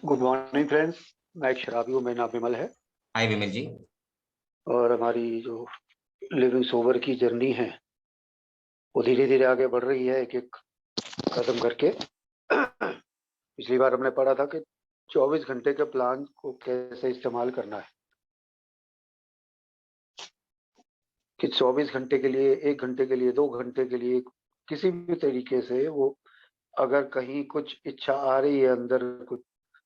Good morning friends. मैं एक शराबी हूँ, मेरा नाम विमल है। हाय विमल जी। और हमारी जो लिविंग सोबर की जर्नी है वो धीरे धीरे आगे बढ़ रही है, एक एक कदम करके। पिछली बार हमने पढ़ा था कि 24 घंटे के प्लान को कैसे इस्तेमाल करना है, कि 24 घंटे के लिए, 1 घंटे के लिए, 2 घंटे के लिए, किसी भी तरीके से वो अगर कहीं कुछ इच्छा आ रही है अंदर, कुछ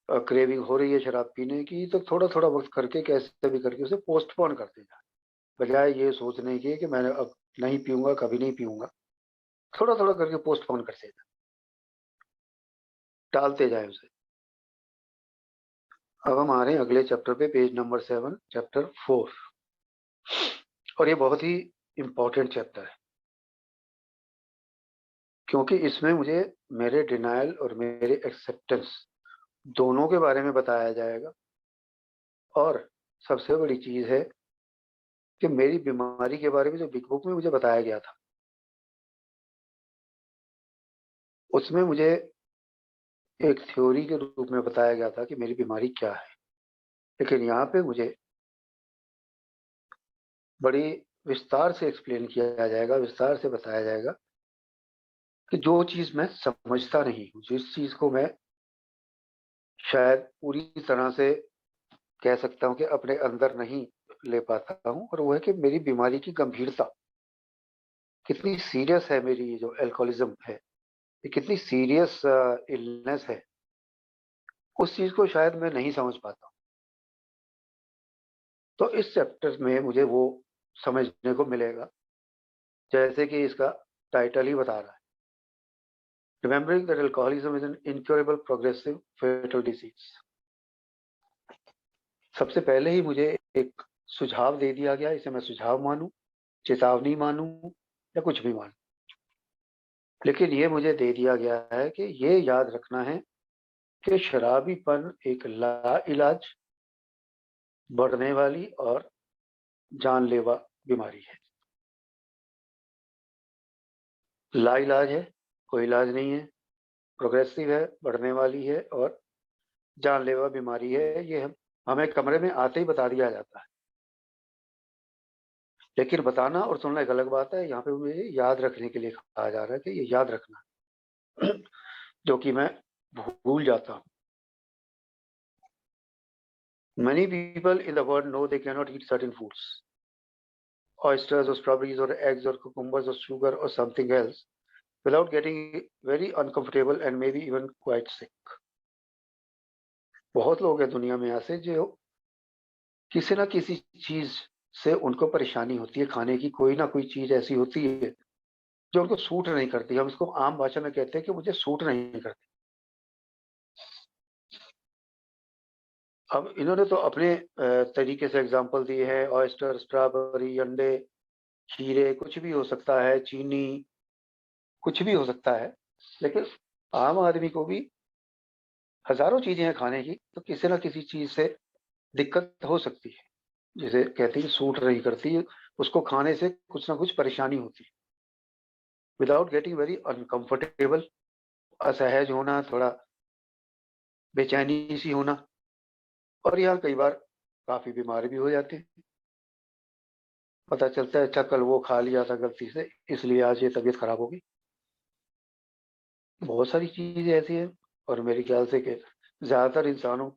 क्रेविंग हो रही है शराब पीने की, तो थोड़ा थोड़ा वक्त करके कैसे भी करके उसे पोस्टपोन करते जाए, बजाय ये सोचने की कि मैंने अब नहीं पीऊंगा, कभी नहीं पीऊंगा। थोड़ा थोड़ा करके पोस्टपोन करते जाए, टालते जाए उसे। अब हम आ रहे हैं अगले चैप्टर पे, पेज नंबर 7, चैप्टर 4। और ये बहुत ही इंपॉर्टेंट चैप्टर है, क्योंकि इसमें मुझे मेरे डिनायल और मेरे एक्सेप्टेंस दोनों के बारे में बताया जाएगा। और सबसे बड़ी चीज है कि मेरी बीमारी के बारे में जो बिग बुक में मुझे बताया गया था, उसमें मुझे एक थ्योरी के रूप में बताया गया था कि मेरी बीमारी क्या है। लेकिन यहाँ पे मुझे बड़ी विस्तार से एक्सप्लेन किया जाएगा, विस्तार से बताया जाएगा कि जो चीज मैं समझता नहीं हूँ, जिस चीज को मैं शायद पूरी तरह से कह सकता हूँ कि अपने अंदर नहीं ले पाता हूँ, और वो है कि मेरी बीमारी की गंभीरता कितनी सीरियस है। मेरी ये जो अल्कोहलिज्म है, ये कितनी सीरियस इलनेस है, उस चीज को शायद मैं नहीं समझ पाता हूँ। तो इस चैप्टर में मुझे वो समझने को मिलेगा, जैसे कि इसका टाइटल ही बता रहा है, remembering that alcoholism is an incurable progressive fatal disease. सबसे पहले ही मुझे एक सुझाव दे दिया गया, इसे मैं सुझाव मानूं, चेतावनी मानूं, या कुछ भी मानूं, लेकिन ये मुझे दे दिया गया है कि ये याद रखना है कि शराबीपन एक ला इलाज, बढ़ने वाली और जानलेवा बीमारी है। ला इलाज है, कोई इलाज नहीं है, प्रोग्रेसिव है, बढ़ने वाली है और जानलेवा बीमारी है। ये हमें कमरे में आते ही बता दिया जाता है। लेकिन बताना और सुनना एक अलग बात है। यहाँ पे मुझे याद रखने के लिए कहा जा रहा है कि ये याद रखना, जो कि मैं भूल जाता हूँ। Many people in the world know they cannot eat certain foods, oysters or strawberries or eggs or cucumbers or sugar or something else, without getting very uncomfortable and maybe even quite sick. बहुत लोग हैं दुनिया में ऐसे जो किसी ना किसी चीज से उनको परेशानी होती है, खाने की कोई ना कोई चीज ऐसी होती है जो उनको सूट नहीं करती। हम इसको आम भाषा में कहते हैं कि मुझे सूट नहीं करती। अब इन्होंने तो अपने तरीके से एग्जाम्पल दिए हैं, ऑयस्टर, स्ट्रॉबेरी, अंडे, खीरे, कुछ भी हो सकता है, चीनी, कुछ भी हो सकता है। लेकिन आम आदमी को भी हजारों चीजें हैं खाने की, तो किसी ना किसी चीज से दिक्कत हो सकती है, जिसे कहते हैं सूट नहीं करती, उसको खाने से कुछ ना कुछ परेशानी होती है। विदाउट गेटिंग वेरी अनकंफर्टेबल, असहज होना, थोड़ा बेचैनी सी होना, और यहाँ कई बार काफी बीमार भी हो जाते हैं। पता चलता है अच्छा कल वो खा लिया था गलती से, इसलिए आज ये तबीयत खराब होगी। बहुत सारी चीजें ऐसी हैं, और मेरे ख्याल से कि ज्यादातर इंसानों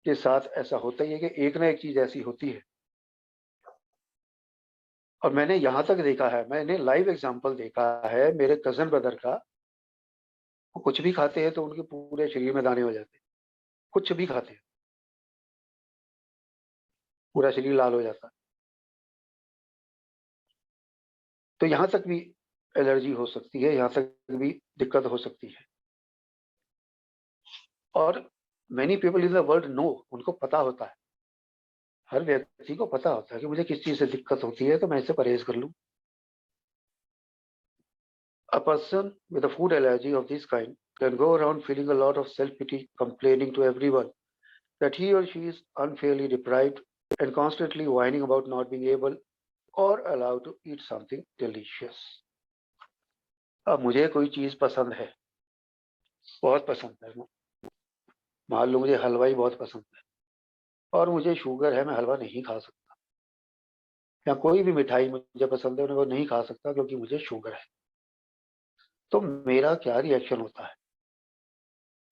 के साथ ऐसा होता ही है कि एक ना एक चीज ऐसी होती है। और मैंने यहाँ तक देखा है, मैंने लाइव एग्जांपल देखा है मेरे कजन ब्रदर का। वो कुछ भी खाते हैं तो उनके पूरे शरीर में दाने हो जाते हैं। कुछ भी खाते हैं, पूरा शरीर लाल हो जाता है। तो यहाँ तक भी एलर्जी हो सकती है, यहाँ तक भी दिक्कत हो सकती है। और many people in the world know, उनको पता होता है, हर व्यक्ति को पता होता है कि मुझे किस चीज से दिक्कत होती है, तो मैं इससे परहेज कर लूं। A person with a food allergy of this kind can go around feeling a lot of self-pity, complaining to everyone that he or she is unfairly deprived and constantly whining about not being able or allowed to eat something delicious. अब मुझे कोई चीज पसंद है, बहुत पसंद है, मान लो मुझे हलवा ही बहुत पसंद है और मुझे शुगर है, मैं हलवा नहीं खा सकता, या कोई भी मिठाई मुझे पसंद है और वो नहीं खा सकता क्योंकि मुझे शुगर है। तो मेरा क्या रिएक्शन होता है?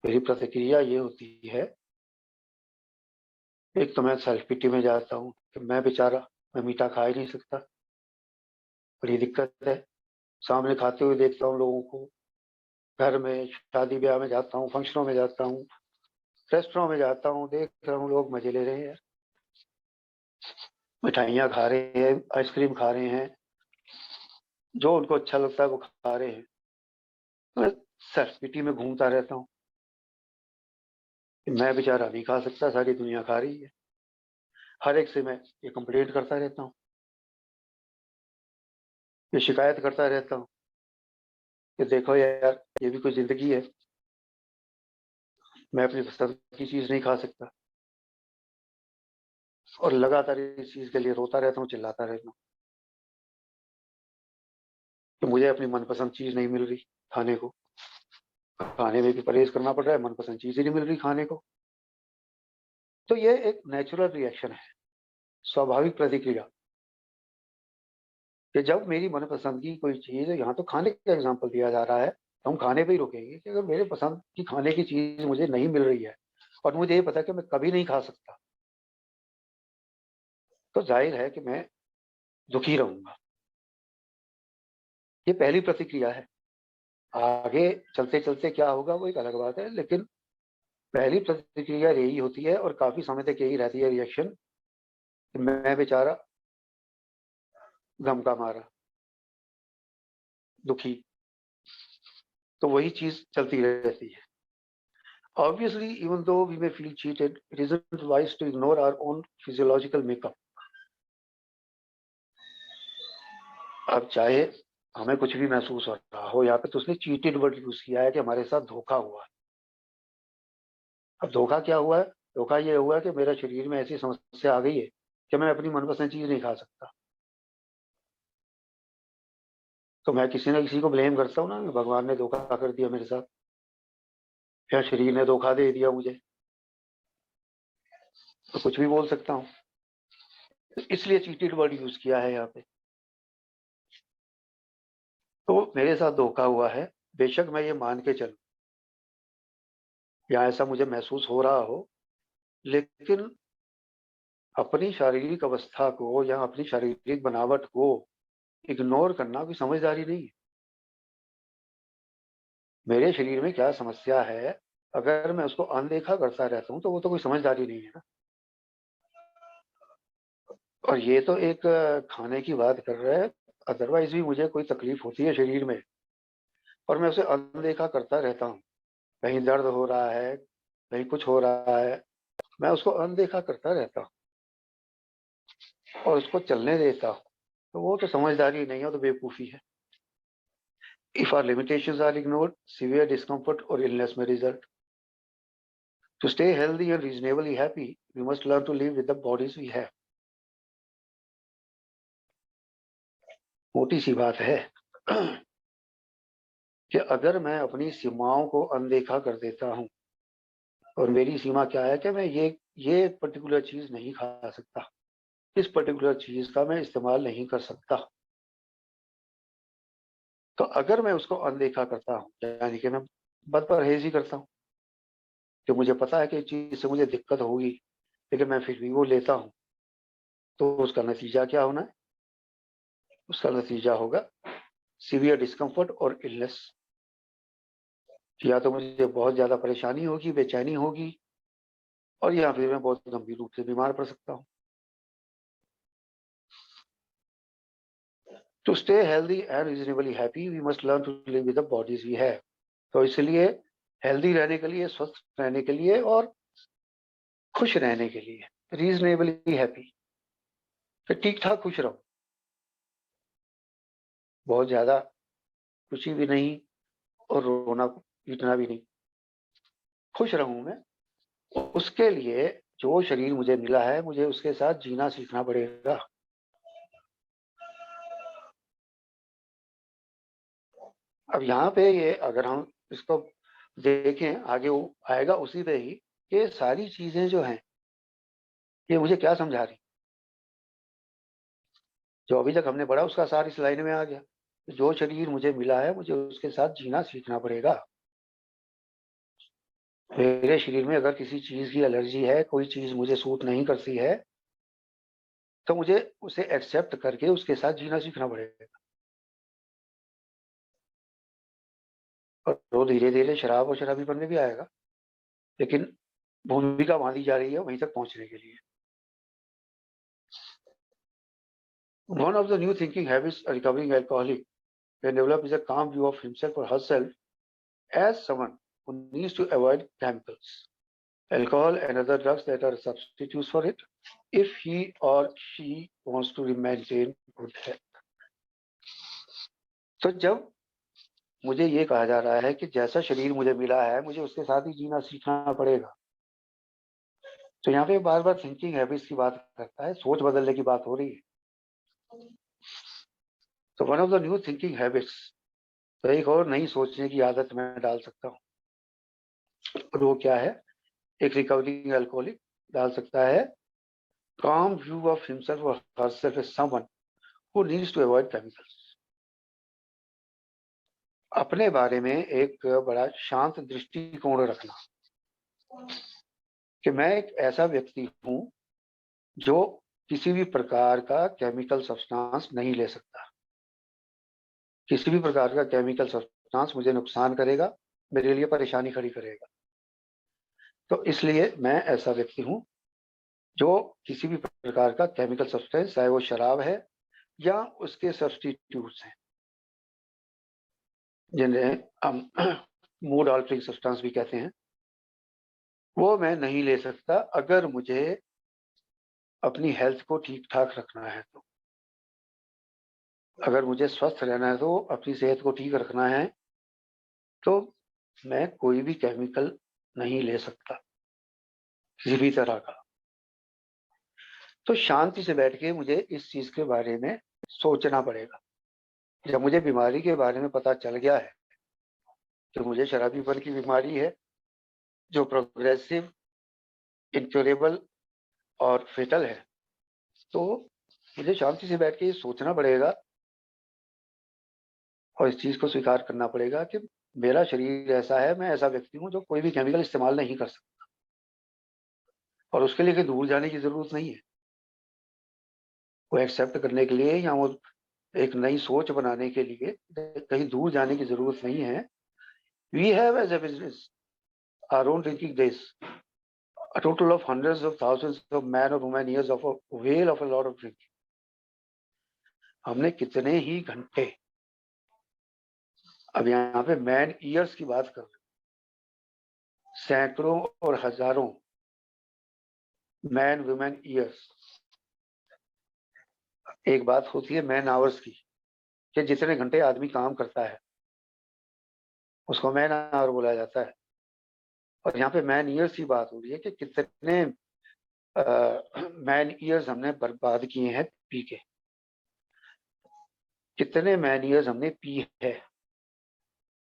मेरी प्रतिक्रिया ये होती है, एक तो मैं सेल्फ पिटी में जाता हूँ कि मैं बेचारा, मैं मीठा खा ही नहीं सकता, बड़ी दिक्कत है। सामने खाते हुए देखता हूँ लोगों को, घर में शादी ब्याह में जाता हूँ, फंक्शनों में जाता हूँ, रेस्टोरेंट में जाता हूँ, देख रहा हूँ लोग मजे ले रहे हैं, मिठाइयाँ खा रहे हैं, आइसक्रीम खा रहे हैं, जो उनको अच्छा लगता है वो खा रहे हैं। तो मैं सेल्फ पिटी में घूमता रहता हूँ कि मैं बेचारा नहीं खा सकता, सारी दुनिया खा रही है। हर एक से मैं ये कंप्लेंट करता रहता हूँ, ये शिकायत करता रहता हूँ कि देखो यार, ये भी कोई जिंदगी है, मैं अपनी पसंद की चीज नहीं खा सकता। और लगातार इस चीज के लिए रोता रहता हूँ, चिल्लाता रहता हूँ कि मुझे अपनी मनपसंद चीज नहीं मिल रही खाने को, खाने में भी परहेज करना पड़ रहा है, मनपसंद चीज ही नहीं मिल रही खाने को। तो ये एक नेचुरल रिएक्शन है, स्वाभाविक प्रतिक्रिया, कि जब मेरी मनपसंद की कोई चीज, यहाँ तो खाने का एग्जाम्पल दिया जा रहा है, तो हम खाने पे ही रुकेंगे कि अगर मेरे पसंद की खाने की चीज मुझे नहीं मिल रही है और मुझे ये पता है कि मैं कभी नहीं खा सकता, तो जाहिर है कि मैं दुखी रहूंगा। ये पहली प्रतिक्रिया है। आगे चलते चलते क्या होगा वो एक अलग बात है, लेकिन पहली प्रतिक्रिया यही होती है और काफी समय तक यही रहती है रिएक्शन, कि मैं बेचारा गम का मारा, दुखी। तो वही चीज चलती रहती है। Obviously, even though we may feel cheated, it isn't wise to ignore our own physiological makeup. अब चाहे हमें कुछ भी महसूस हो रहा हो, यहाँ पे तो उसने चीटेड वर्ड यूज किया है कि हमारे साथ धोखा हुआ है। अब धोखा क्या हुआ है? धोखा ये हुआ कि मेरे शरीर में ऐसी समस्या आ गई है कि मैं अपनी मनपसंद चीज नहीं खा सकता। तो मैं किसी ना किसी को ब्लेम करता हूँ ना, कि भगवान ने धोखा कर दिया मेरे साथ, या शरीर ने धोखा दे दिया मुझे, तो कुछ भी बोल सकता हूँ। तो इसलिए चीटेड वर्ड यूज किया है यहाँ पे। तो मेरे साथ धोखा हुआ है, बेशक मैं ये मान के चलूं या ऐसा मुझे महसूस हो रहा हो, लेकिन अपनी शारीरिक अवस्था को या अपनी शारीरिक बनावट को इग्नोर करना कोई समझदारी नहीं है। मेरे शरीर में क्या समस्या है, अगर मैं उसको अनदेखा करता रहता हूँ तो वो तो कोई समझदारी नहीं है ना। और ये तो एक खाने की बात कर रहे हैं, अदरवाइज भी मुझे कोई तकलीफ होती है शरीर में और मैं उसे अनदेखा करता रहता हूँ, कहीं दर्द हो रहा है, कहीं कुछ हो रहा है, मैं उसको अनदेखा करता रहता हूँ और उसको चलने देता हूँ, तो वो तो समझदारी नहीं है, तो बेवकूफ़ी है। If our limitations are ignored, severe discomfort or illness may result. To stay healthy and reasonably happy, we must learn to live with the bodies we have. मोटी सी बात है कि अगर मैं अपनी सीमाओं को अनदेखा कर देता हूं, और मेरी सीमा क्या है कि मैं ये पर्टिकुलर चीज नहीं खा सकता, इस पर्टिकुलर चीज का मैं इस्तेमाल नहीं कर सकता, तो अगर मैं उसको अनदेखा करता हूँ, यानी कि मैं बद परहेजी करता हूँ, कि मुझे पता है कि इस चीज से मुझे दिक्कत होगी लेकिन मैं फिर भी वो लेता हूँ, तो उसका नतीजा क्या होना है? उसका नतीजा होगा सीवियर डिस्कम्फर्ट और इलनेस। या तो मुझे बहुत ज्यादा परेशानी होगी, बेचैनी होगी, और या फिर मैं बहुत गंभीर रूप से बीमार पड़ सकता हूँ। To stay healthy and reasonably happy, we must learn to live with the bodies we have. तो इसलिए हेल्दी रहने के लिए, स्वस्थ रहने के लिए और खुश रहने के लिए, रीजनेबली हैप्पी, तो ठीक ठाक खुश रहो, बहुत ज्यादा खुशी भी नहीं और रोना पीटना भी नहीं, खुश रहूं मैं। उसके लिए जो शरीर मुझे मिला है, मुझे उसके साथ जीना सीखना पड़ेगा। अब यहाँ पे ये अगर हम इसको देखें, आगे वो आएगा उसी पे ही, ये सारी चीजें जो हैं ये मुझे क्या समझा रही, जो अभी तक हमने पढ़ा उसका सार इस लाइन में आ गया। जो शरीर मुझे मिला है मुझे उसके साथ जीना सीखना पड़ेगा। मेरे शरीर में अगर किसी चीज की एलर्जी है, कोई चीज मुझे सूट नहीं करती है, तो मुझे उसे एक्सेप्ट करके उसके साथ जीना सीखना पड़ेगा। और वो धीरे धीरे शराब और शराबीपन में भी आएगा, लेकिन भूमिका बांधी जा रही है वहीं तक पहुंचने के लिए। One of the new thinking habits a recovering alcoholic can develop is a calm view of himself or herself as someone who needs to avoid chemicals, alcohol, and other drugs that are substitutes for it if he or she wants to maintain good health. तो जब मुझे ये कहा जा रहा है कि जैसा शरीर मुझे मिला है मुझे उसके साथ ही जीना सीखना पड़ेगा, तो यहाँ पे बार बार थिंकिंग हैबिट्स की बात करता है, सोच बदलने की बात हो रही है। तो one of the new thinking habits, तो एक और नई सोचने की आदत मैं डाल सकता हूँ, और वो क्या है? एक रिकवरिंग अल्कोहलिक डाल सकता है calm view of himself or herself as someone who needs to avoid chemicals. अपने बारे में एक बड़ा शांत दृष्टिकोण रखना कि मैं एक ऐसा व्यक्ति हूं जो किसी भी प्रकार का केमिकल सब्सटेंस नहीं ले सकता। किसी भी प्रकार का केमिकल सब्सटेंस मुझे नुकसान करेगा, मेरे लिए परेशानी खड़ी करेगा। तो इसलिए मैं ऐसा व्यक्ति हूं जो किसी भी प्रकार का केमिकल सब्सटेंस, चाहे वो शराब है या उसके सब्सटीट्यूट्स हैं, जिन्हें हम मूड ऑल्टरिंग सब्सटेंस भी कहते हैं, वो मैं नहीं ले सकता अगर मुझे अपनी हेल्थ को ठीक ठाक रखना है। तो अगर मुझे स्वस्थ रहना है, तो अपनी सेहत को ठीक रखना है, तो मैं कोई भी केमिकल नहीं ले सकता किसी भी तरह का। तो शांति से बैठ के मुझे इस चीज के बारे में सोचना पड़ेगा। जब मुझे बीमारी के बारे में पता चल गया है कि मुझे शराबीपन की बीमारी है जो प्रोग्रेसिव, इनक्योरेबल और फेटल है, तो मुझे शांति से बैठ के ये सोचना पड़ेगा और इस चीज को स्वीकार करना पड़ेगा कि मेरा शरीर ऐसा है, मैं ऐसा व्यक्ति हूं जो कोई भी केमिकल इस्तेमाल नहीं कर सकता, और उसके लिए कहीं दूर जाने की जरूरत नहीं है। वो एक्सेप्ट करने के लिए या वो एक नई सोच बनाने के लिए कहीं दूर जाने की जरूरत नहीं है। We have as a business our own drinking days, a total of hundreds of thousands of man or woman years of a whale of a lot of drinking. हमने कितने ही घंटे, अब यहाँ पे मैन ईयर्स की बात कर रहे हैं, सैकड़ों और हजारों मैन वुमेन ईयर्स। एक बात होती है मैन आवर्स की, कि जितने घंटे आदमी काम करता है उसको मैन आवर बोला जाता है, और यहाँ पे मैन ईयर्स की बात हो रही है कि कितने मैन ईयर्स हमने बर्बाद किए हैं पी के, कितने मैन ईयर्स हमने पी है,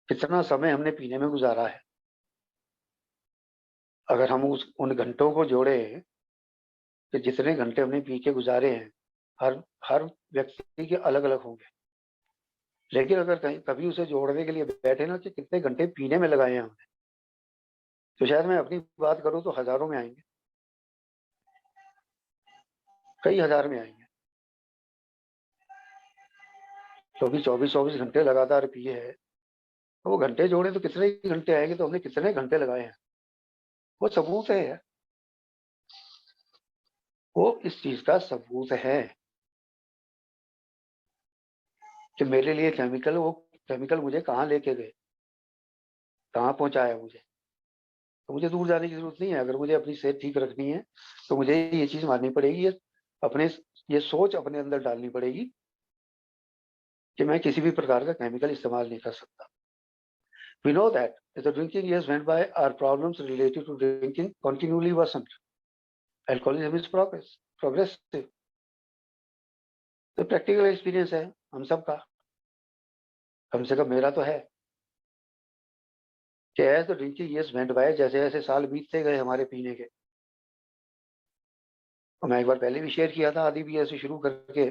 कितना समय हमने पीने में गुजारा है। अगर हम उन घंटों को जोड़े कि जितने घंटे हमने पी के गुजारे हैं, हर हर व्यक्ति के अलग अलग होंगे, लेकिन अगर कहीं कभी उसे जोड़ने के लिए बैठे ना कि कितने घंटे पीने में लगाए हैं हमने, तो शायद मैं अपनी बात करूं तो हजारों में आएंगे, कई हजार में आएंगे। तो भी 24-24 घंटे लगातार पिए हैं, तो वो घंटे जोड़े तो कितने ही घंटे आएंगे, तो हमने कितने घंटे लगाए हैं। वो सबूत है यार, वो इस चीज का सबूत है कि मेरे लिए केमिकल, वो केमिकल मुझे कहाँ लेके गए, कहाँ पहुंचाया मुझे। तो मुझे दूर जाने की जरूरत नहीं है। अगर मुझे अपनी सेहत ठीक रखनी है तो मुझे ये चीज माननी पड़ेगी, ये सोच अपने अंदर डालनी पड़ेगी कि मैं किसी भी प्रकार का केमिकल इस्तेमाल नहीं कर सकता। We know that as the drinking years went by, our problems related to drinking continually worsened. Alcoholism is progressive. तो प्रैक्टिकल एक्सपीरियंस है हम सबका, कम से कम मेरा तो है कि as the drinking years went by, जैसे जैसे साल बीतते गए हमारे पीने के, और मैं एक बार पहले भी शेयर किया था, आधी भी ऐसे शुरू करके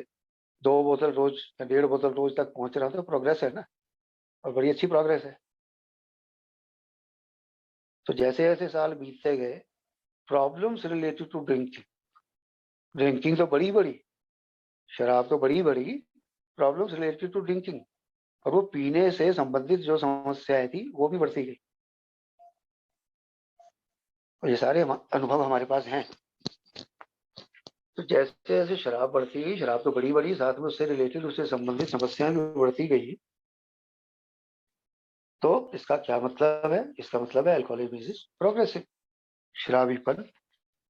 2 बोतल रोज या 1.5 बोतल रोज तक पहुंच रहा था, प्रोग्रेस है ना, और बड़ी अच्छी प्रोग्रेस है। तो जैसे जैसे साल बीतते गए, problems related to drinking, drinking तो बड़ी बड़ी, शराब तो बड़ी बड़ी, प्रॉब्लम्स रिलेटेड टू ड्रिंकिंग, और वो पीने से संबंधित जो समस्याएं थी वो भी बढ़ती गई। और ये सारे अनुभव हमारे पास हैं। तो जैसे जैसे शराब बढ़ती गई, शराब तो बड़ी बड़ी, साथ में उससे रिलेटेड, उससे संबंधित समस्याएं भी बढ़ती गई। तो इसका क्या मतलब है? इसका मतलब है अल्कोहलिज्म इज प्रोग्रेसिव, शराबीपन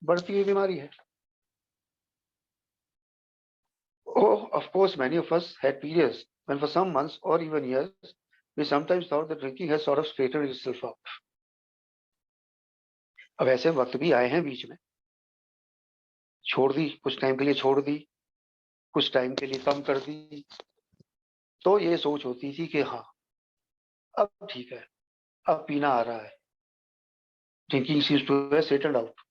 बढ़ती हुई बीमारी है। Oh, of course, many of us had periods when for some months or even years, we sometimes thought that drinking has sort of straightened itself out. अब ऐसे वक्त भी आए हैं बीच में, छोड़ दी, कुछ टाइम के लिए छोड़ दी, कुछ टाइम के लिए कम कर दी, तो ये सोच होती थी कि हाँ अब ठीक है, अब पीना आ रहा है, drinking seems to have settled out,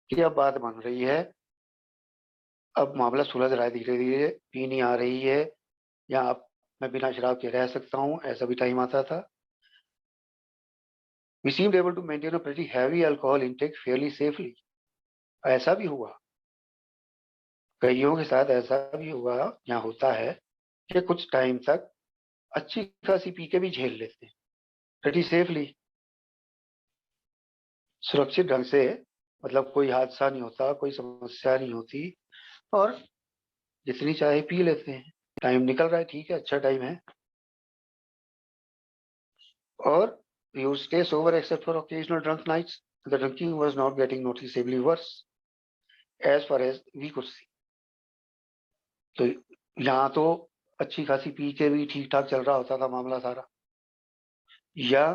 कि अब बात बन रही है, अब मामला सुलझ रहा है धीरे धीरे, पीनी आ रही है, या अब मैं बिना शराब के रह सकता हूँ, ऐसा भी टाइम आता था। We seemed able to maintain a pretty heavy alcohol intake fairly safely. ऐसा भी हुआ, कईयों के साथ ऐसा भी हुआ या होता है कि कुछ टाइम तक अच्छी खासी पी के भी झेल लेते हैं, pretty safely, सुरक्षित ढंग से, मतलब कोई हादसा नहीं होता, कोई समस्या नहीं होती, और जितनी चाहे पी लेते हैं, टाइम निकल रहा है, ठीक है, अच्छा टाइम है, और you stay sober except for occasional drunk nights. The drinking was not getting noticeably worse as far as we could see. तो यहाँ तो अच्छी खासी पी के भी ठीक ठाक चल रहा होता था मामला सारा, या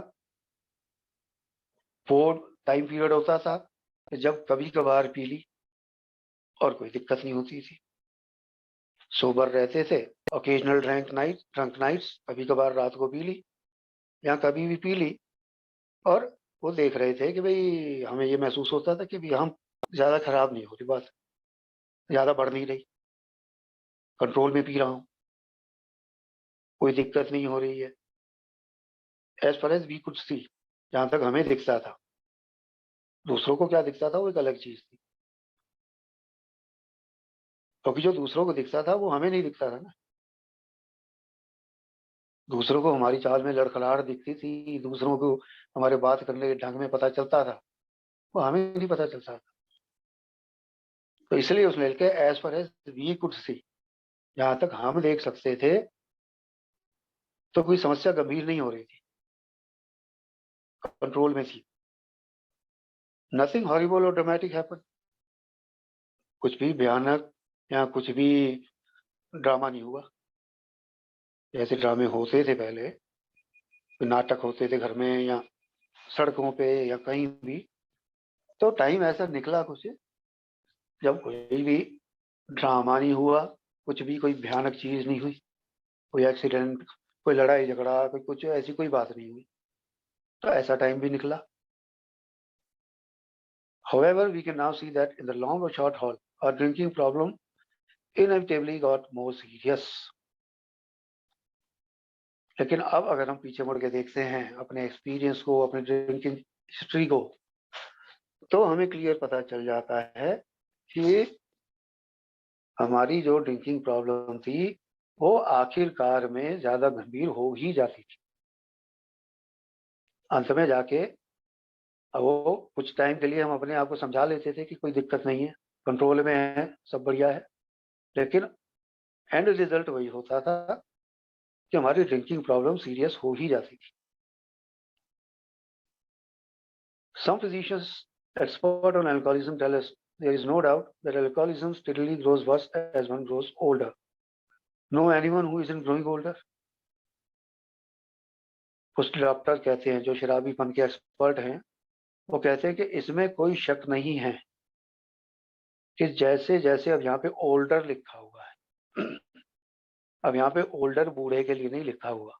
वो टाइम पीरियड होता था कि जब कभी कभार पी ली और कोई दिक्कत नहीं होती थी, सोबर रहते थे, ओकेजनल ड्रंक नाइट्स, कभी कभार रात को पी ली या कभी भी पी ली, और वो देख रहे थे कि भाई हमें ये महसूस होता था कि भाई हम ज्यादा खराब नहीं हो रही बात, ज्यादा बढ़ नहीं रही, कंट्रोल में पी रहा हूँ, कोई दिक्कत नहीं हो रही है, as far as we could see, जहां तक हमें दिखता था। दूसरों को क्या दिखता था वो एक अलग चीज थी, क्योंकि जो दूसरों को दिखता था वो हमें नहीं दिखता था ना। दूसरों को हमारी चाल में लड़खड़ाहट दिखती थी, दूसरों को हमारे बात करने के ढंग में पता चलता था, वो हमें नहीं पता चलता था। तो इसलिए उसने लिखे as far as we could see, जहां तक हम देख सकते थे तो कोई समस्या गंभीर नहीं हो रही थी, कंट्रोल में थी, नथिंग हॉरिबल और ड्रामेटिक हैपन, कुछ भी भयानक या कुछ भी ड्रामा नहीं हुआ। जैसे ड्रामे होते थे पहले, नाटक होते थे घर में या सड़कों पे या कहीं भी, तो टाइम ऐसा निकला कुछ जब कोई भी ड्रामा नहीं हुआ, कुछ भी कोई भयानक चीज नहीं हुई, कोई एक्सीडेंट, कोई लड़ाई झगड़ा, कोई कुछ ऐसी कोई बात नहीं हुई, तो ऐसा टाइम भी निकला। However, we can now see that in the long or short haul, our drinking problem inevitably got more serious. लेकिन अब अगर हम पीछे मुड़ के देखते हैं अपने एक्सपीरियंस को, अपने ड्रिंकिंग हिस्ट्री को, तो हमें क्लियर पता चल जाता है कि हमारी जो ड्रिंकिंग प्रॉब्लम थी वो आखिरकार में ज्यादा गंभीर हो ही जाती थी। अंत में जाके अब वो कुछ टाइम के लिए हम अपने आप को समझा लेते थे कि कोई दिक्कत नहीं है, कंट्रोल में है, सब बढ़िया है, लेकिन एंड रिजल्ट वही होता था कि हमारी ड्रिंकिंग प्रॉब्लम सीरियस हो ही जाती थी। Some physicians expert on alcoholism tell us there is no doubt that alcoholism steadily grows worse as one grows older. Know anyone who isn't growing older? कुछ doctor कहते हैं, जो शराबीपन के एक्सपर्ट हैं, वो कहते हैं कि इसमें कोई शक नहीं है कि जैसे जैसे, अब यहाँ पे ओल्डर लिखा हुआ है, अब यहाँ पे ओल्डर बूढ़े के लिए नहीं लिखा हुआ,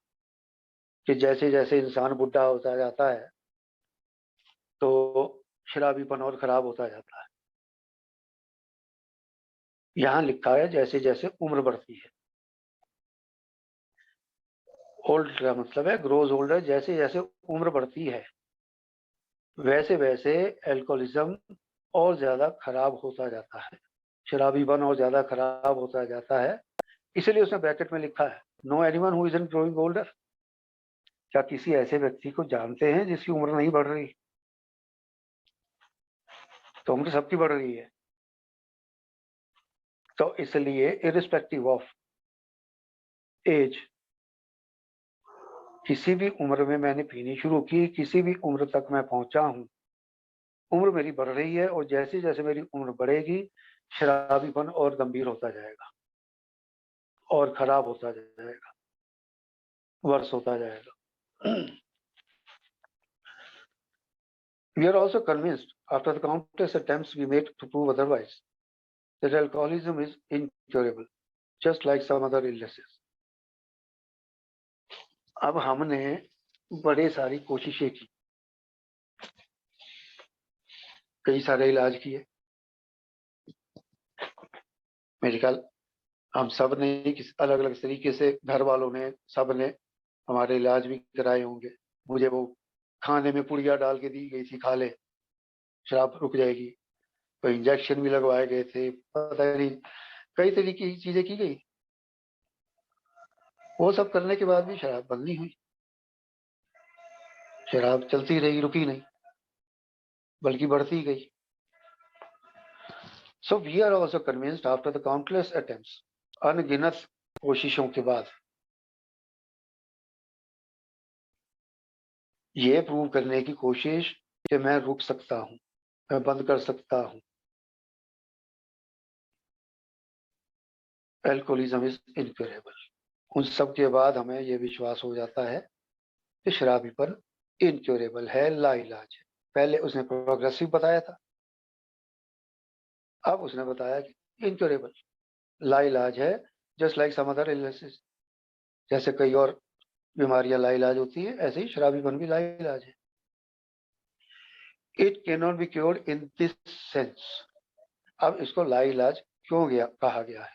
कि जैसे जैसे इंसान बुढ़ा होता जाता है तो शराबीपन और खराब होता जाता है। यहाँ लिखा है जैसे जैसे उम्र बढ़ती है। ओल्ड का मतलब है ग्रोज ओल्डर, जैसे जैसे उम्र बढ़ती है वैसे वैसे एल्कोहलिज्म और ज्यादा खराब होता जाता है, शराबीपन और ज्यादा खराब होता जाता है। इसलिए उसने ब्रैकेट में लिखा है no anyone who isn't growing older. क्या किसी ऐसे व्यक्ति को जानते हैं जिसकी उम्र नहीं बढ़ रही? तो उम्र सबकी बढ़ रही है। तो इसलिए इरिस्पेक्टिव ऑफ एज, किसी भी उम्र में मैंने पीनी शुरू की, किसी भी उम्र तक मैं पहुंचा हूं, उम्र मेरी बढ़ रही है और जैसे जैसे मेरी उम्र बढ़ेगी शराबीपन और गंभीर होता जाएगा और खराब होता जाएगा, वर्ष होता जाएगा। We are also convinced, after the countless attempts we made to prove otherwise, that alcoholism is incurable, just like some other illnesses. अब हमने बड़े सारी कोशिशें की, कई सारे इलाज किए। मेरे ख्याल हम सब ने अलग अलग तरीके से, घर वालों ने, सब ने हमारे इलाज भी कराए होंगे। मुझे वो खाने में पुड़िया डाल के दी गई थी, खा ले शराब रुक जाएगी। तो इंजेक्शन भी लगवाए गए थे, पता नहीं कई तरीके की चीजें की गई। वो सब करने के बाद भी शराब बंद नहीं हुई, शराब चलती रही, रुकी नहीं, बल्कि बढ़ती गई। So we are also convinced after the countless attempts, अनगिनत कोशिशों के बाद ये प्रूव करने की कोशिश कि मैं रुक सकता हूं, मैं बंद कर सकता हूं, एल्कोहलिज्म इज इनक्योरेबल। उन सब के बाद हमें यह विश्वास हो जाता है कि शराबीपन इनक्योरेबल है, लाइलाज है। पहले उसने प्रोग्रेसिव बताया था, अब उसने बताया कि इनक्योरेबल, लाइलाज है, just like some other illnesses. जैसे कई और बीमारियां लाइलाज होती है, ऐसे ही शराबीपन भी लाइलाज है। It can not be cured in this sense. अब इसको लाइलाज क्यों कहा गया है?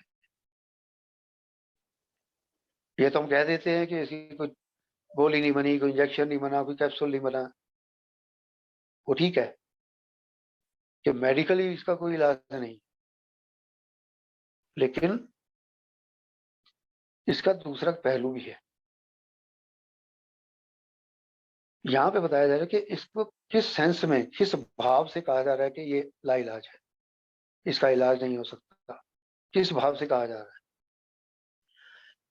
ये तो हम कह देते हैं कि इसकी कोई गोली नहीं बनी, कोई इंजेक्शन नहीं बना, कोई कैप्सूल नहीं बना, वो ठीक है कि मेडिकली इसका कोई इलाज नहीं, लेकिन इसका दूसरा पहलू भी है। यहाँ पे बताया जा रहा है कि इसको किस सेंस में, किस भाव से कहा जा रहा है कि ये लाइलाज है, इसका इलाज नहीं हो सकता। किस भाव से कहा जा रहा है?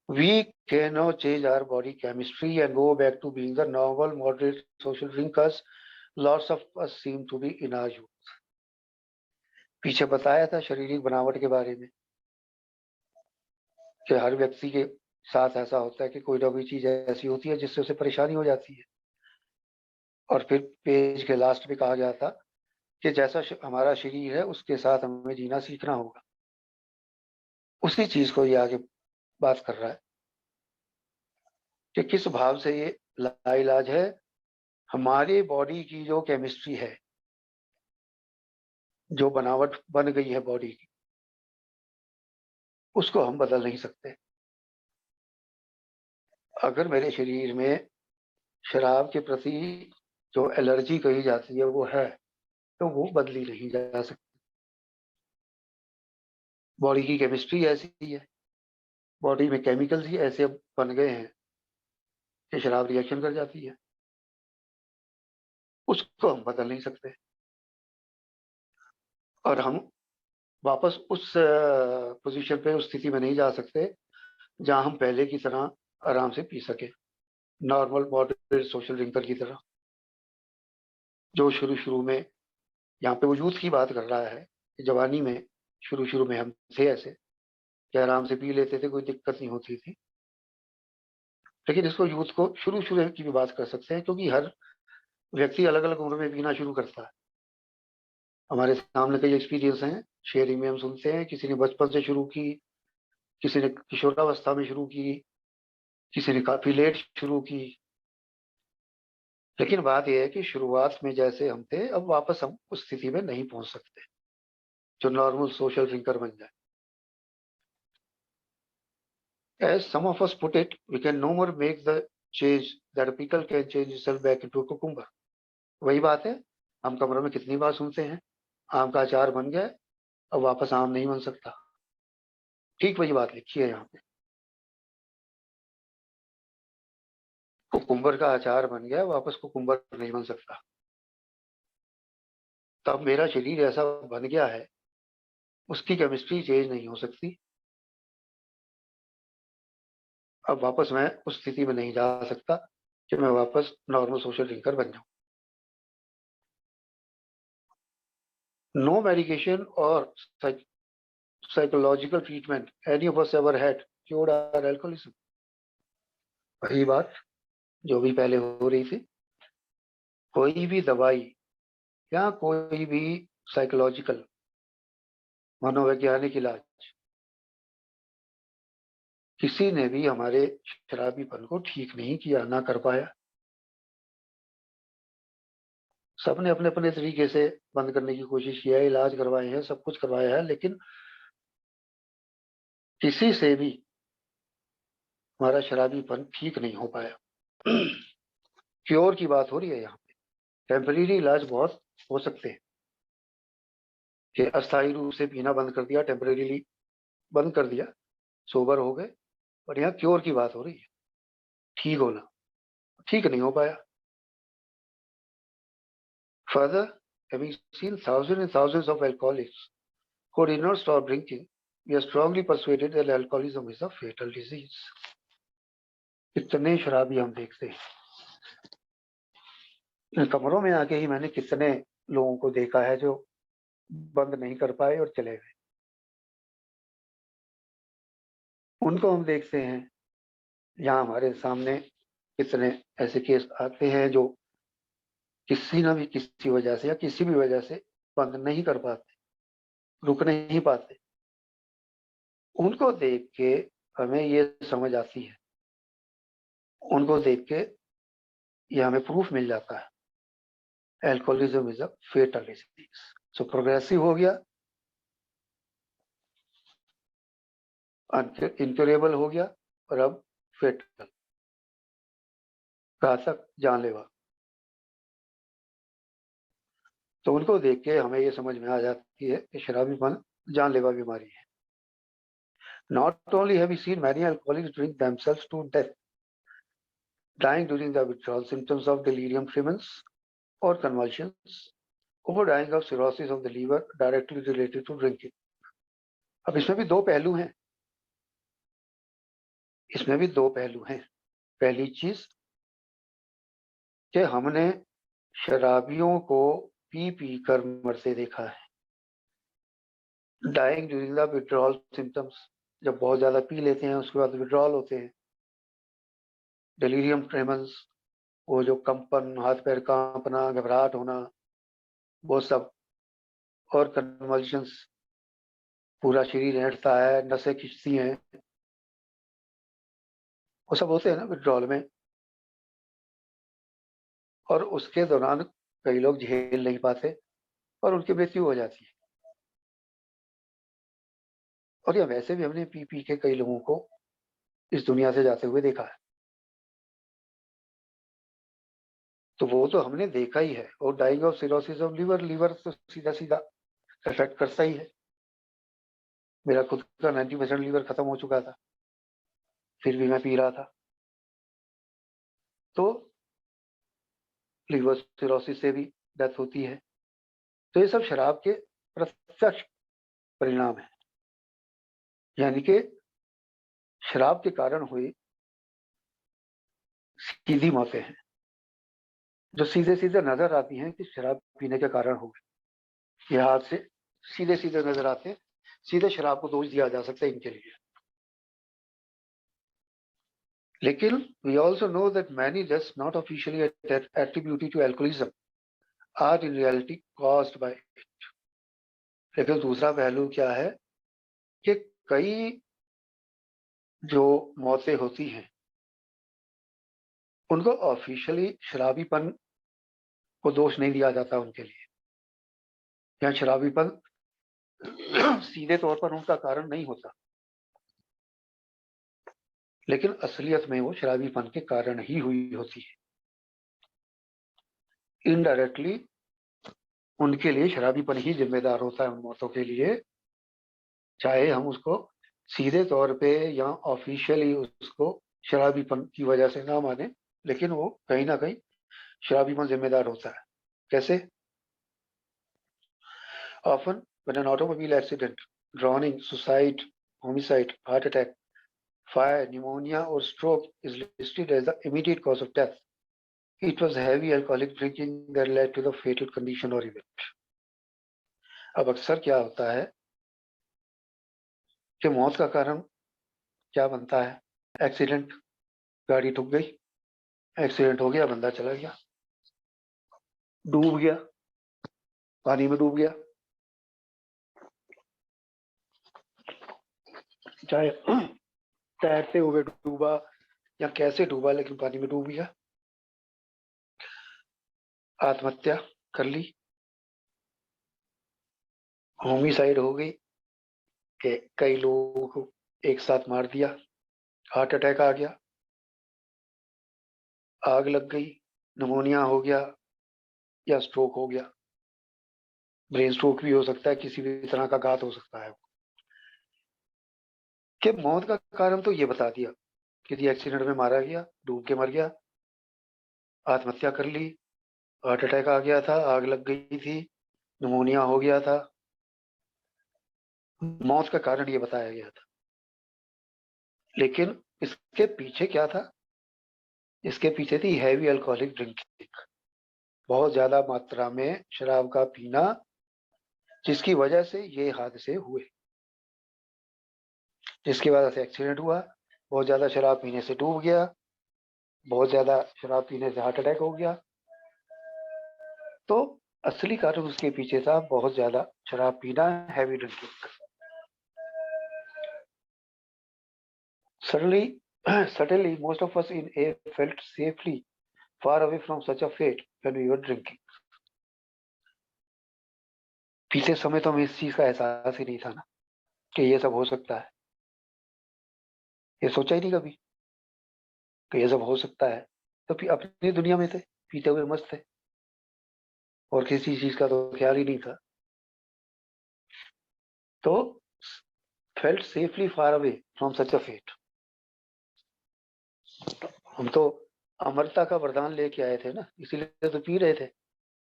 We cannot change our body chemistry and go back to being the normal, moderate social drinkers lots of us seem to be in our youth. पीछे बताया था शारीरिक बनावट के बारे में कि हर व्यक्ति के साथ ऐसा होता है कि कोई ना कोई चीज ऐसी होती है जिससे उसे परेशानी हो जाती है। और फिर पेज के लास्ट में कहा गया था कि जैसा हमारा शरीर है उसके साथ हमें जीना सीखना होगा। उसी चीज को ये आगे बात कर रहा है कि किस भाव से ये लाइलाज है। हमारे बॉडी की जो केमिस्ट्री है, जो बनावट बन गई है बॉडी की, उसको हम बदल नहीं सकते। अगर मेरे शरीर में शराब के प्रति जो एलर्जी कही जाती है वो है, तो वो बदली नहीं जा सकती। बॉडी की केमिस्ट्री ऐसी है, बॉडी में केमिकल्स ही ऐसे बन गए हैं कि शराब रिएक्शन कर जाती है, उसको हम बदल नहीं सकते। और हम वापस उस पोजीशन पे, उस स्थिति में नहीं जा सकते जहां हम पहले की तरह आराम से पी सके, नॉर्मल मॉडरेट सोशल ड्रिंकर की तरह, जो शुरू शुरू में, यहाँ पे वो यूथ की बात कर रहा है कि जवानी में शुरू शुरू में हम थे ऐसे कि आराम से पी लेते थे, कोई दिक्कत नहीं होती थी। लेकिन इसको यूथ को शुरू शुरू की भी बात कर सकते हैं, क्योंकि हर व्यक्ति अलग अलग उम्र में पीना शुरू करता है। हमारे सामने कई एक्सपीरियंस हैं, शेयरिंग में हम सुनते हैं, किसी ने बचपन से शुरू की, किसी ने किशोरावस्था में शुरू की, किसी ने काफी लेट शुरू की, लेकिन बात यह है कि शुरुआत में जैसे हम थे, अब वापस हम उस स्थिति में नहीं पहुंच सकते जो नॉर्मल सोशल ड्रिंकर बन जाए. As some of us put it, we can no more make the change that a pickle can change itself back into a cucumber. वही बात है, हम कमरों में कितनी बार सुनते हैं, आम का अचार बन गया, अब वापस आम नहीं बन सकता. ठीक वही बात लिखी है यहाँ पे. कुकुम्बर का अचार बन गया, वापस कुकुम्बर नहीं बन सकता. तब मेरा शरीर ऐसा बन गया है, उसकी केमिस्ट्री चेंज नहीं हो सकती. अब वापस मैं उस स्थिति में नहीं जा सकता कि मैं वापस नॉर्मल सोशल ड्रिंकर बन जाऊं. नो मेडिकेशन और psychological treatment any of us ever had cured our alcoholism. वही बात जो भी पहले हो रही थी, कोई भी दवाई या कोई भी साइकोलॉजिकल मनोवैज्ञानिक इलाज किसी ने भी हमारे शराबीपन को ठीक नहीं किया, ना कर पाया. सबने अपने अपने तरीके से बंद करने की कोशिश किया है, इलाज करवाए हैं, सब कुछ करवाया है, लेकिन किसी से भी हमारा शराबीपन ठीक नहीं हो पाया. क्योर की बात हो रही है यहाँ पे. टेम्परेरी इलाज बहुत हो सकते हैं कि अस्थायी रूप से पीना बंद कर दिया, टेम्परेरीली बंद कर दिया, सोबर हो गए. और यहाँ क्योर की बात हो रही है, ठीक होना. ठीक नहीं हो पाया. Further, having seen thousands and thousands of alcoholics who did not stop drinking, we are strongly persuaded that alcoholism is a fatal disease. कितने शराबी हम देखते हैं. इन कमरों में आके ही मैंने कितने लोगों को देखा है जो बंद नहीं कर पाए और चले गए. उनको हम देखते हैं. यहाँ हमारे सामने कितने ऐसे केस आते हैं जो किसी न भी किसी वजह से या किसी भी वजह से बंद नहीं कर पाते, रुक नहीं पाते. उनको देख के हमें ये समझ आती है, उनको देख के ये हमें प्रूफ मिल जाता है, alcoholism is a fatal disease. So progressive हो गया, इनक्योरेबल हो गया, और अब फेटल, घातक, जानलेवा. तो उनको देख के हमें ये समझ में आ जाती है कि शराबीपन जानलेवा बीमारी है. Not only have we seen many alcoholics drink themselves to death, dying during the withdrawal symptoms of delirium tremens or convulsions, or dying of cirrhosis of the liver directly related to drinking. अब इसमें भी दो पहलू हैं. इसमें भी दो पहलू हैं. पहली चीज कि हमने शराबियों को पी पी कर मरते देखा है. Dying during the withdrawal symptoms, जब बहुत ज्यादा पी लेते हैं उसके बाद विड्रॉल होते हैं. डेलीरियम ट्रेमंस, वो जो कंपन, हाथ पैर कांपना, घबराहट होना, वो सब. और कन्वल्शंस, पूरा शरीर हिलता है, नसें खिंचती हैं, वो सब होते हैं ना विड्रॉल में. और उसके दौरान कई लोग झेल नहीं पाते और उनकी मृत्यु हो जाती है. और या वैसे भी हमने पी पी के कई लोगों को इस दुनिया से जाते हुए देखा है. तो वो तो हमने देखा ही है. और dying of cirrhosis of liver, liver तो सीधा सीधा इफेक्ट करता ही है. मेरा खुद का 90% लीवर खत्म हो चुका था, फिर भी मैं पी रहा था. तो लीवर सिरोसिस से भी डेथ होती है. तो ये सब शराब के प्रत्यक्ष परिणाम है, यानी कि शराब के कारण हुई सीधी मौतें हैं, जो सीधे सीधे नजर आती हैं कि शराब पीने के कारण हो गई. ये हाथ से सीधे सीधे नजर आते हैं, सीधे शराब को दोष दिया जा सकता है इनके लिए. लेकिन we also know that many deaths not officially attributed to alcoholism are in reality caused by it. लेकिन दूसरा पहलू क्या है कि कई जो मौतें होती हैं उनको ऑफिशियली शराबीपन को दोष नहीं दिया जाता उनके लिए। यहाँ शराबीपन सीधे तौर पर उनका कारण नहीं होता, लेकिन असलियत में वो शराबीपन के कारण ही हुई होती है। इनडायरेक्टली उनके लिए शराबीपन ही जिम्मेदार होता है उन मौतों के लिए, चाहे हम उसको सीधे तौर पे या ऑफिशियली उसको शराबीपन की वजह से ना माने, लेकिन वो कहीं ना कहीं शराबीपन जिम्मेदार होता है। कैसे? Often when an automobile accident, drowning, suicide, homicide, heart attack, fire, pneumonia or stroke is listed as the immediate cause of death, it was heavy alcoholic drinking that led to the fatal condition or event. अब अक्सर क्या होता है कि मौत का कारण क्या बनता है? एक्सीडेंट, गाड़ी ठुक गई, एक्सीडेंट हो गया, बंदा चला गया, डूब गया, पानी में डूब गया, चाहे तैरते हुए डूबा या कैसे डूबा, लेकिन पानी में डूब गया। आत्महत्या कर ली, होमिसाइड हो गई कि कई लोगों को एक साथ मार दिया, हार्ट अटैक आ गया, आग लग गई, निमोनिया हो गया या स्ट्रोक हो गया। ब्रेन स्ट्रोक भी हो सकता है, किसी भी तरह का घात हो सकता है। कि मौत का कारण तो ये बता दिया, किसी एक्सीडेंट में मारा गया, डूब के मर गया, आत्महत्या कर ली, हार्ट अटैक आ गया था, आग लग गई थी, निमोनिया हो गया था। मौत का कारण ये बताया गया था, लेकिन इसके पीछे क्या था? इसके पीछे थी हैवी अल्कोहलिक ड्रिंकिंग, बहुत ज्यादा मात्रा में शराब का पीना, जिसकी वजह से ये हादसे हुए, जिसकी वजह से एक्सीडेंट हुआ। बहुत ज्यादा शराब पीने से डूब गया, बहुत ज्यादा शराब पीने से हार्ट अटैक हो गया। तो असली कारण उसके पीछे था बहुत ज्यादा शराब पीना, heavy drinking. Certainly, most of us in A felt safely far away from such a fate when we were drinking. पीते समय तो हमें इस चीज का एहसास ही नहीं था ना कि ये सब हो सकता है। ये सोचा ही नहीं कभी कि ये सब हो सकता है। तो अपनी दुनिया में थे, पीते हुए मस्त थे, और किसी चीज का तो ख्याल ही नहीं था। तो felt safely far away from such a fate. हम तो अमरता का वरदान लेके आए थे ना, इसीलिए तो पी रहे थे।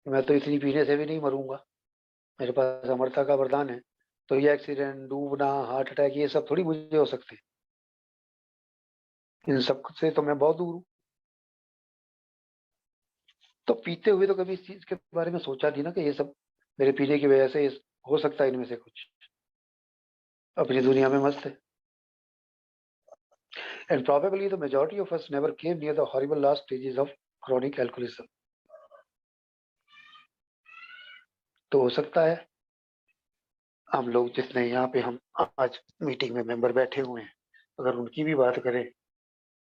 मैं तो इतनी पीने से भी नहीं मरूंगा, मेरे पास अमरता का वरदान है। तो ये एक्सीडेंट, डूबना, हार्ट अटैक, ये सब थोड़ी मुझे हो सकते हैं। इन सब से तो मैं बहुत दूर हूँ। तो पीते हुए तो कभी इस चीज के बारे में सोचा नहीं ना कि ये सब मेरे पीने की वजह से हो सकता है, इनमें से कुछ। अपनी दुनिया में मस्त है। And probably the majority of us never came near the horrible last stages of chronic alcoholism. तो हो सकता है हम लोग जितने यहाँ पे हम आज मीटिंग में मेंबर बैठे हुए हैं, अगर उनकी भी बात करें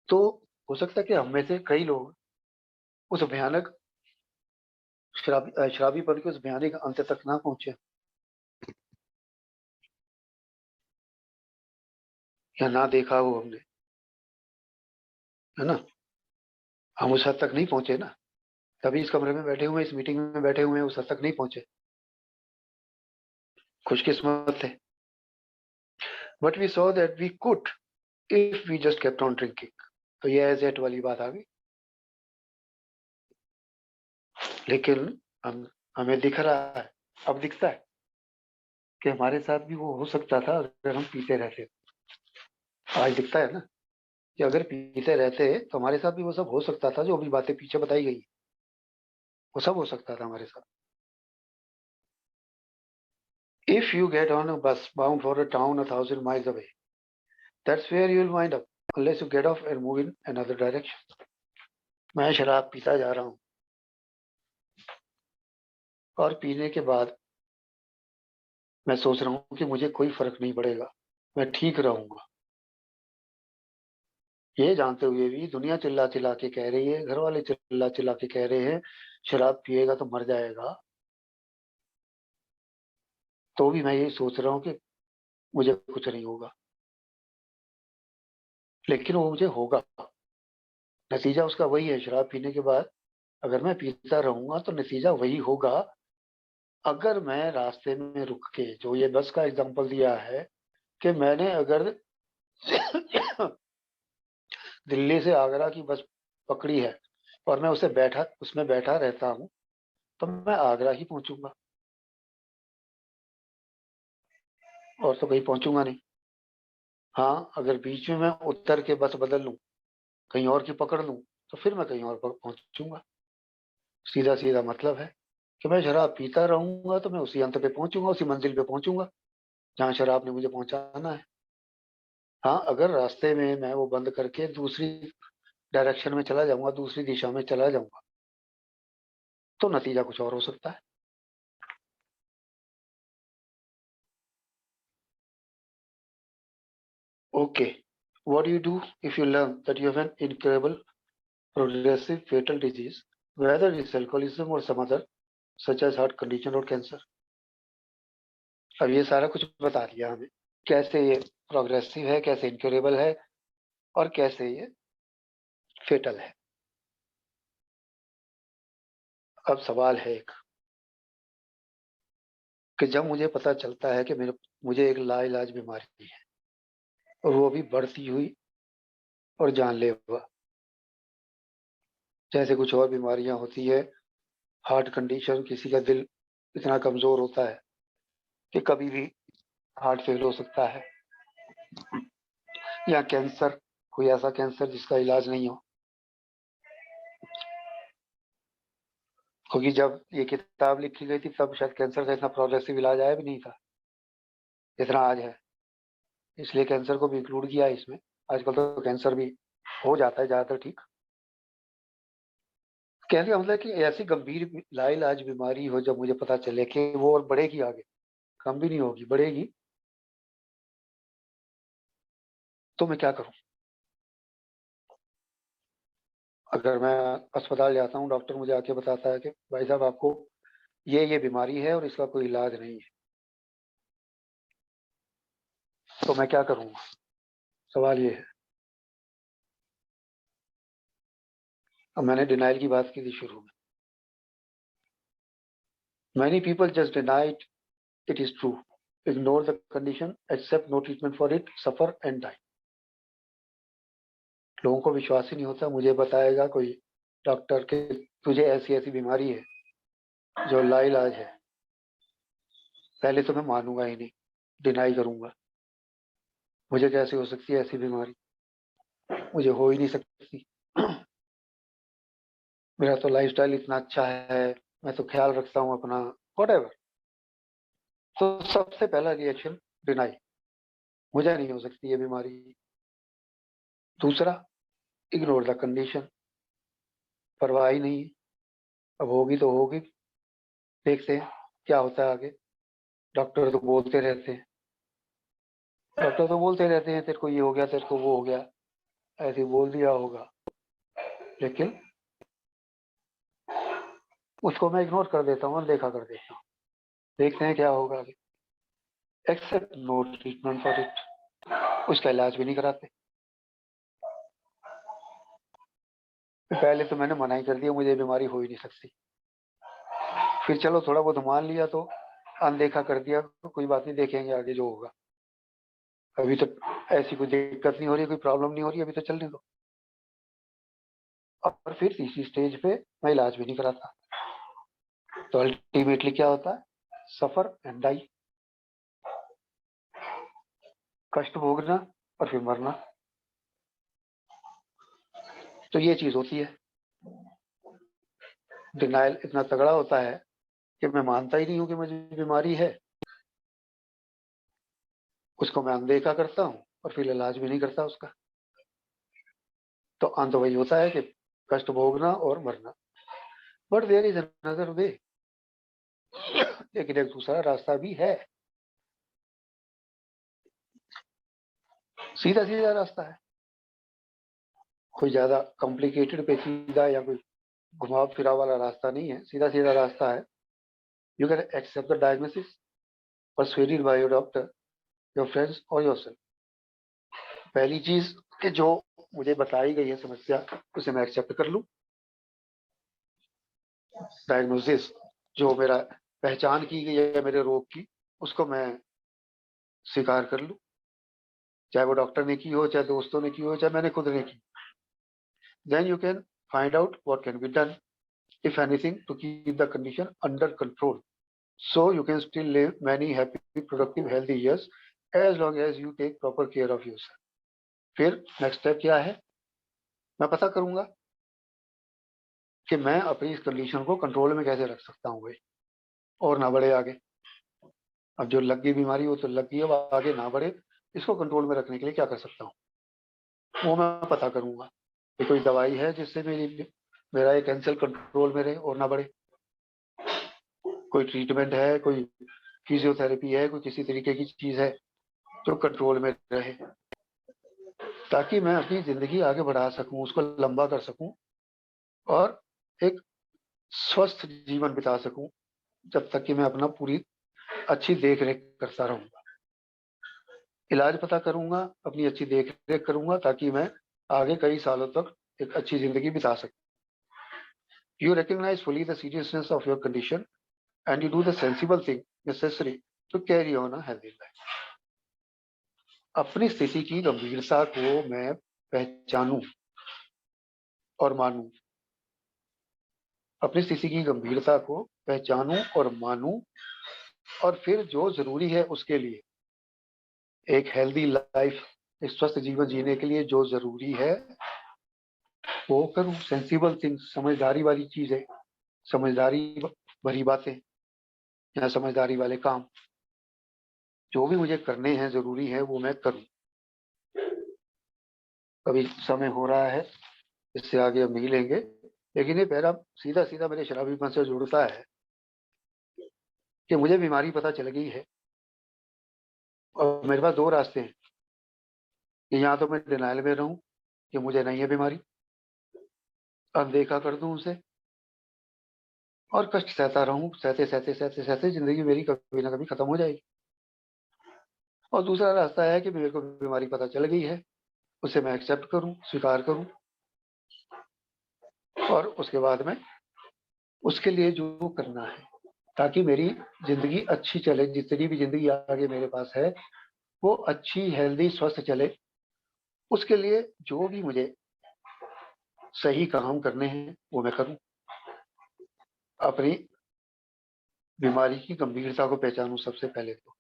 तो हो सकता है कि हम में से कई लोग उस भयानक शराबीपन के उस भयानक अंत तक ना पहुंचे, या ना देखा हो हमने, है ना। हम उस हद तक नहीं पहुंचे ना, तभी इस कमरे में बैठे हुए, इस मीटिंग में बैठे हुए हैं, उस हद तक नहीं पहुंचे। खुशकिस्मत थे। But we saw that we could if we just kept on drinking. तो ये एज एट वाली बात आ गई। लेकिन हमें दिख रहा है, अब दिखता है कि हमारे साथ भी वो हो सकता था अगर हम पीते रहते। आज दिखता है ना कि अगर पीते रहते तो हमारे साथ भी वो सब हो सकता था, जो अभी बातें पीछे बताई गई, वो सब हो सकता था हमारे साथ। If you get on a bus bound for a town 1,000 miles away, that's where you will wind up, unless you get off and move in another direction. मैं शराब पीता जा रहा हूँ और पीने के बाद मैं सोच रहा हूँ कि मुझे कोई फर्क नहीं पड़ेगा, मैं ठीक रहूंगा। ये जानते हुए भी दुनिया चिल्ला चिल्ला के कह रही है, घर वाले चिल्ला चिल्ला के कह रहे हैं शराब पिएगा तो मर जाएगा, तो भी मैं ये सोच रहा हूँ कि मुझे कुछ नहीं होगा, लेकिन वो मुझे होगा। नतीजा उसका वही है, शराब पीने के बाद अगर मैं पीता रहूंगा तो नतीजा वही होगा। अगर मैं रास्ते में रुक के, जो ये बस का एग्जांपल दिया है, कि मैंने अगर दिल्ली से आगरा की बस पकड़ी है और मैं उसमें बैठा रहता हूँ, तो मैं आगरा ही पहुंचूंगा, और तो कहीं पहुंचूंगा नहीं। हाँ, अगर बीच में मैं उतर के बस बदल लूं, कहीं और की पकड़ लूं, तो फिर मैं कहीं और पहुंचूंगा। सीधा सीधा मतलब है कि मैं शराब पीता रहूंगा तो मैं उसी अंत पे पहुंचूंगा, उसी मंजिल पे पहुंचूंगा जहाँ शराब ने मुझे पहुंचाना है। हाँ, अगर रास्ते में मैं वो बंद करके दूसरी डायरेक्शन में चला जाऊंगा, दूसरी दिशा में चला जाऊंगा, तो नतीजा कुछ और हो सकता है। Okay, what do you do if you learn that you have an incurable, progressive, fatal disease, whether it's alcoholism or some other, such as heart condition or cancer? अब ये सारा कुछ बता दिया हमें, कैसे ये प्रोग्रेसिव है, कैसे इनक्योरेबल है, और कैसे ये फेटल है। अब सवाल है एक, कि जब मुझे पता चलता है कि मुझे एक लाइलाज बीमारी है, और वो भी बढ़ती हुई और जानलेवा, जैसे कुछ और बीमारियां होती है, हार्ट कंडीशन, किसी का दिल इतना कमजोर होता है कि कभी भी हार्ट फेल हो सकता है, या कैंसर, कोई ऐसा कैंसर जिसका इलाज नहीं हो। क्योंकि जब ये किताब लिखी गई थी तब शायद कैंसर का इतना प्रोग्रेसिव इलाज आया भी नहीं था जितना आज है, इसलिए कैंसर को भी इंक्लूड किया है इसमें। आजकल तो कैंसर भी हो जाता है ज्यादातर ठीक। कहने का मतलब कि ऐसी गंभीर लाइलाज बीमारी हो, जब मुझे पता चले कि वो और बढ़ेगी आगे, कम भी नहीं होगी, बढ़ेगी, तो मैं क्या करूं? अगर मैं अस्पताल जाता हूँ, डॉक्टर मुझे आके बताता है कि भाई साहब आपको ये बीमारी है और इसका कोई इलाज नहीं है, तो मैं क्या करूंगा? सवाल ये है। अब मैंने डिनाइल की बात की थी शुरू में। Many people just denied it is true, ignore the condition, accept no treatment for it, suffer and die. लोगों को विश्वास ही नहीं होता, मुझे बताएगा कोई डॉक्टर के तुझे ऐसी ऐसी बीमारी है जो लाइलाज है, पहले तो मैं मानूंगा ही नहीं, डिनाई करूंगा। मुझे कैसे हो सकती है ऐसी बीमारी? मुझे हो ही नहीं सकती। मेरा तो लाइफस्टाइल इतना अच्छा है, मैं तो ख्याल रखता हूँ अपना, वट। तो सबसे पहला रिएक्शन डिनाई, मुझे नहीं हो सकती ये बीमारी। दूसरा, इग्नोर द कंडीशन, परवाह ही नहीं है, अब होगी तो होगी, देखते हैं क्या होता है आगे। डॉक्टर तो बोलते रहते हैं तेरे को ये हो गया, तेरे को वो हो गया, ऐसे ही बोल दिया होगा, लेकिन उसको मैं इग्नोर कर देता हूँ, देखा कर देता हूँ, देखते हैं क्या होगा आगे। Accept no treatment for it, उसका इलाज भी नहीं कराते। पहले तो मैंने मना ही कर दिया, मुझे ये बीमारी हो ही नहीं सकती, फिर चलो थोड़ा बहुत मान लिया तो अनदेखा कर दिया, तो कोई बात नहीं, देखेंगे आगे जो होगा, अभी तो ऐसी कोई दिक्कत नहीं हो रही, कोई प्रॉब्लम नहीं हो रही, अभी तो चलने दो। और फिर तीसरी स्टेज पे मैं इलाज भी नहीं कराता, तो अल्टीमेटली क्या होता है? सफर एंड डाई, कष्ट भोगना और फिर मरना। तो ये चीज होती है। डिनाइल इतना तगड़ा होता है कि मैं मानता ही नहीं हूं कि मुझे बीमारी है, उसको मैं अनदेखा करता हूँ और फिर इलाज भी नहीं करता उसका। तो अंत वही होता है कि कष्ट भोगना और मरना। But there is another way, लेकिन एक दूसरा रास्ता भी है, सीधा सीधा रास्ता है। कोई ज्यादा कॉम्प्लिकेटेड पेचीदा या कोई घुमाव फिराव वाला रास्ता नहीं है, सीधा सीधा रास्ता है। You can accept the diagnosis persuaded by your doctor, your friends और योरसेल्फ। पहली चीज कि जो मुझे बताई गई है समस्या, उसे मैं एक्सेप्ट कर लूं। डायग्नोसिस जो मेरा पहचान की गई है मेरे रोग की, उसको मैं स्वीकार कर लूं, चाहे वो डॉक्टर ने की हो, चाहे दोस्तों ने की हो, चाहे मैंने खुद ने की। Then you can find out what can be done, if anything, to keep the condition under control, so you can still live many happy, productive, healthy years as long as you take proper care of yourself. फिर next step क्या है, मैं पता करूंगा कि मैं अपनी इस कंडीशन को कंट्रोल में कैसे रख सकता हूँ भाई, और ना बढ़े आगे। अब जो लग गई बीमारी वो तो लग गई, अब आगे ना बढ़े, इसको कंट्रोल में रखने के लिए क्या कर सकता हूँ, वो मैं पता करूंगा कि कोई दवाई है जिससे मेरा ये कैंसर कंट्रोल में रहे और ना बढ़े, कोई ट्रीटमेंट है, कोई फिजियोथेरेपी है, कोई किसी तरीके की चीज है जो कंट्रोल में रहे, ताकि मैं अपनी जिंदगी आगे बढ़ा सकूं, उसको लंबा कर सकूं और एक स्वस्थ जीवन बिता सकूं, जब तक कि मैं अपना पूरी अच्छी देख रेख करता रहूंगा। इलाज पता करूंगा, अपनी अच्छी देख रेख करूंगा, ताकि मैं आगे कई सालों तक एक अच्छी जिंदगी बिता सकूं। You recognize fully the seriousness of your condition and you do the sensible thing necessary to carry on a healthy life. अपनी स्थिति की गंभीरता को मैं पहचानूं और मानूं, अपनी स्थिति की गंभीरता को पहचानूं और मानूं, और फिर जो जरूरी है उसके लिए एक हेल्दी लाइफ, एक स्वस्थ जीवन जीने के लिए जो जरूरी है वो करूं। सेंसिबल थिंग्स, समझदारी वाली चीजें, समझदारी भरी बातें या समझदारी वाले काम जो भी मुझे करने हैं, जरूरी है, वो मैं करूं। अभी समय हो रहा है, इससे आगे हम नहीं लेंगे, लेकिन ये पहला सीधा सीधा मेरे शराबीपन से जुड़ता है कि मुझे बीमारी पता चल गई है और मेरे पास दो रास्ते हैं कि यहाँ तो मैं डिनाइल में रहूं कि मुझे नहीं है बीमारी, अनदेखा कर दूं उसे और कष्ट सहता रहूं, सहते सहते सहते सहते जिंदगी मेरी कभी ना कभी खत्म हो जाएगी। और दूसरा रास्ता है कि मेरे को बीमारी पता चल गई है, उसे मैं एक्सेप्ट करूं, स्वीकार करूं, और उसके बाद में उसके लिए जो करना है ताकि मेरी जिंदगी अच्छी चले, जितनी भी जिंदगी आगे मेरे पास है वो अच्छी, हेल्दी, स्वस्थ चले, उसके लिए जो भी मुझे सही काम करने हैं वो मैं करूं। अपनी बीमारी की गंभीरता को पहचानूं सबसे पहले तो,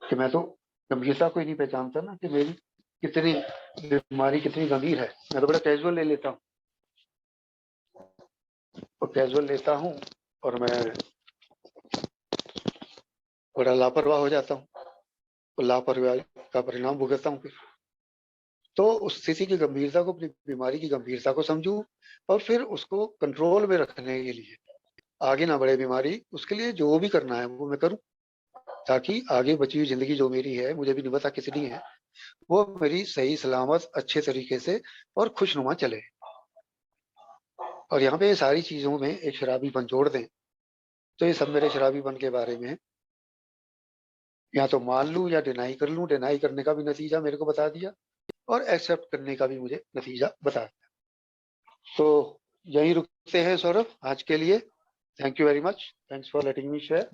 कि मैं तो गंभीरता को ही नहीं पहचानता ना कि मेरी कितनी बीमारी कितनी गंभीर है। मैं तो बड़ा कैजुअल ले लेता हूँ, और कैजुअल लेता हूँ और मैं बड़ा लापरवाह हो जाता हूँ, और लापरवाही का परिणाम भुगतता हूँ। फिर तो उस स्थिति की गंभीरता को, अपनी बीमारी की गंभीरता को समझूं और फिर उसको कंट्रोल में रखने के लिए, आगे ना बढ़े बीमारी, उसके लिए जो भी करना है वो मैं करूं, ताकि आगे बची हुई जिंदगी जो मेरी है, मुझे भी नहीं पता कितनी है, वो मेरी सही सलामत अच्छे तरीके से और खुशनुमा चले। और यहाँ पे सारी चीजों में एक शराबीपन जोड़ दें तो ये सब मेरे शराबीपन के बारे में या तो मान लूं या डिनाई कर लूं। डिनाई करने का भी नतीजा मेरे को बता दिया और एक्सेप्ट करने का भी मुझे नतीजा बता दिया। तो यहीं रुकते हैं सौरभ आज के लिए। Thank you very much, thanks for letting me share.